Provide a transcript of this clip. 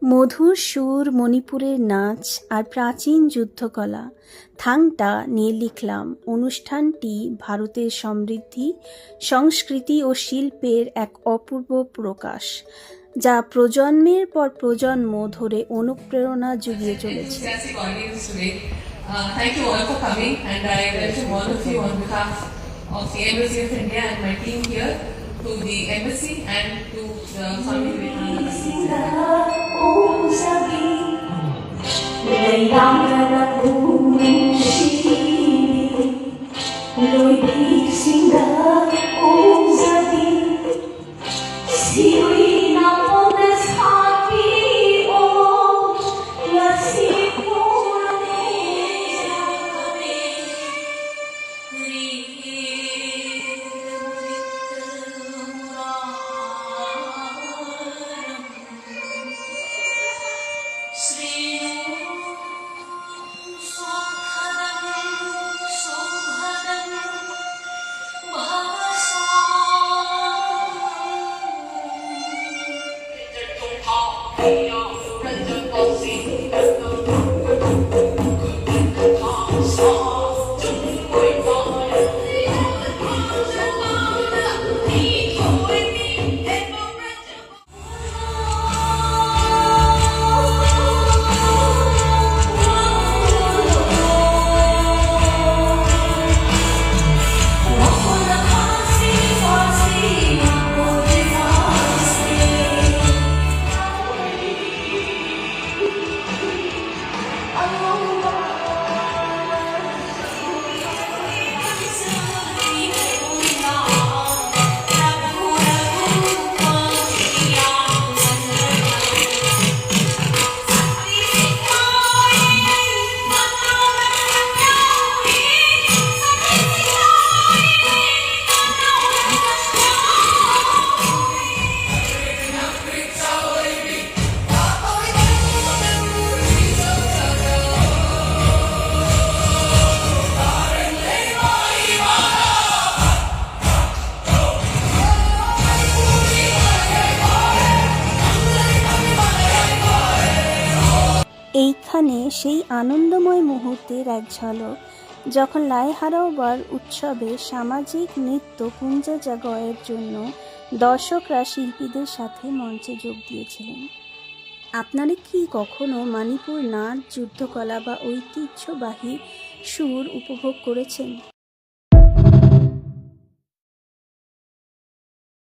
মধুর সুর, মণিপুরের নাচ আর প্রাচীন যুদ্ধকলা থাংটা নিয়ে লিখলাম। অনুষ্ঠানটি ভারতের সমৃদ্ধি, সংস্কৃতি ও শিল্পের এক অপূর্ব প্রকাশ, যা প্রজন্মের পর প্রজন্ম ধরে অনুপ্রেরণা জুগিয়ে চলেছে। Thank you all for coming, and I welcome all of you on behalf of the Embassy of India and my team here to the embassy and to the Swami এইখানে সেই আনন্দময় মুহূর্তের এক ঝলক, যখন লাইহারাওবার উৎসবে সামাজিক নৃত্য কুঞ্জা জাগয়ের জন্য দর্শকরা শিল্পীদের সাথে মঞ্চে যোগ দিয়েছিলেন। আপনারা কি কখনো মণিপুর নাচ, যুদ্ধকলা বা ঐতিহ্যবাহী সুর উপভোগ করেছেন?